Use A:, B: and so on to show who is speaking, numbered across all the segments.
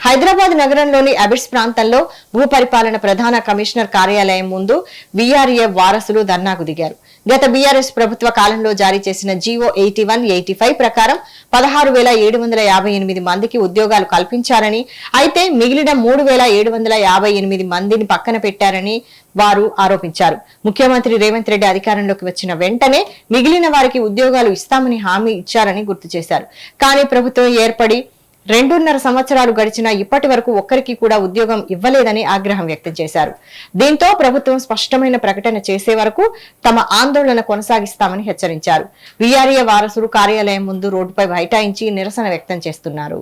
A: హైదరాబాద్ నగరంలోని అబిడ్స్ ప్రాంతంలో భూపరిపాలన ప్రధాన కమిషనర్ కార్యాలయం ముందు వీఆర్ఏ వారసులు ధర్నాకు దిగారు. గత బీఆర్ఎస్ ప్రభుత్వ కాలంలో జారీ చేసిన జీవో 81-85 ప్రకారం 16,758 మందికి ఉద్యోగాలు కల్పించారని, అయితే మిగిలిన 3,758 మందిని పక్కన పెట్టారని వారు ఆరోపించారు. ముఖ్యమంత్రి రేవంత్ రెడ్డి అధికారంలోకి వచ్చిన వెంటనే మిగిలిన వారికి ఉద్యోగాలు ఇస్తామని హామీ ఇచ్చారని గుర్తు చేశారు. కానీ ప్రభుత్వం ఏర్పడి 2.5 సంవత్సరాలు గడిచినా ఇప్పటి వరకు ఒక్కరికి కూడా ఉద్యోగం ఇవ్వలేదని ఆగ్రహం వ్యక్తం చేశారు. దీంతో ప్రభుత్వం స్పష్టమైన ప్రకటన చేసే వరకు తమ ఆందోళన కొనసాగిస్తామని హెచ్చరించారు. వీఆర్ఏ వారసులు కార్యాలయం ముందు రోడ్డుపై బైఠాయించి నిరసన వ్యక్తం చేస్తున్నారు.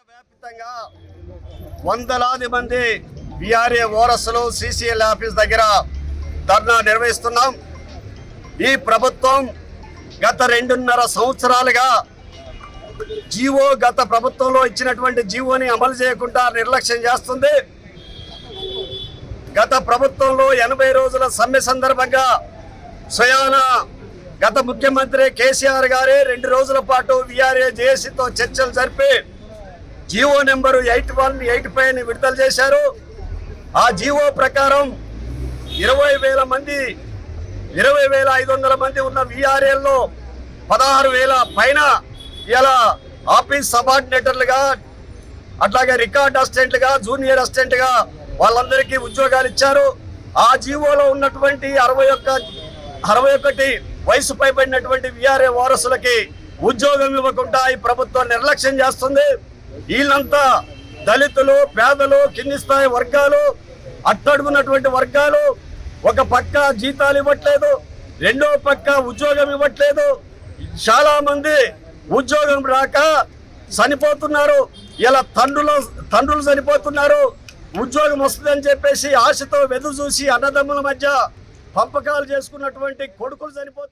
B: వ్యాప్తంగా వందలాది మంది వీఆర్ఏ వారసులు సిసిఎల్ ఆఫీస్ దగ్గర ధర్నా నిర్వహిస్తున్నాం. ఈ ప్రభుత్వం గత 2.5 సంవత్సరాలుగా గత ప్రభుత్వంలో ఇచ్చినటువంటి జీవోని అమలు చేయకుండా నిర్లక్ష్యం చేస్తుంది. గత ప్రభుత్వంలో 80 రోజుల సమ్మె సందర్భంగా స్వయాన గత ముఖ్యమంత్రి కేసీఆర్ గారే 2 రోజుల పాటు వీఆర్ఏ జేఏసీతో చర్చలు జరిపి జీవో నెంబరు 81-85 ని విడుదల చేశారు. ఆ జీవో ప్రకారం 20,000 మంది 20,500 మంది ఉన్న వీఆర్ఏల్లో 16,000 పైన ఇలా ఆఫీస్ సబార్డినేటర్లుగా, అట్లాగే రికార్డ్ అసిస్టెంట్లుగా, జూనియర్ అసిస్టెంట్గా వాళ్ళందరికీ ఉద్యోగాలు ఇచ్చారు. ఆ జీవోలో ఉన్నటువంటి 61 వయసు పైబడినటువంటి వీఆర్ఏ వారసులకి ఉద్యోగం ఇవ్వకుండా ఈ ప్రభుత్వం నిర్లక్ష్యం చేస్తుంది. వీళ్ళంతా దళితులు, పేదలు, కింది స్థాయి వర్గాలు, అట్టడుగున్నటువంటి వర్గాలు. ఒక పక్క జీతాలు ఇవ్వట్లేదు, రెండో పక్క ఉద్యోగం ఇవ్వట్లేదు. చాలా మంది ఉద్యోగం రాక చనిపోతున్నారు. ఇలా తండ్రులు చనిపోతున్నారు. ఉద్యోగం వస్తుందని చెప్పేసి ఆశతో వెదురు చూసి అన్నదమ్ముల మధ్య పంపకాలు చేసుకున్నటువంటి కొడుకులు చనిపోతున్నారు.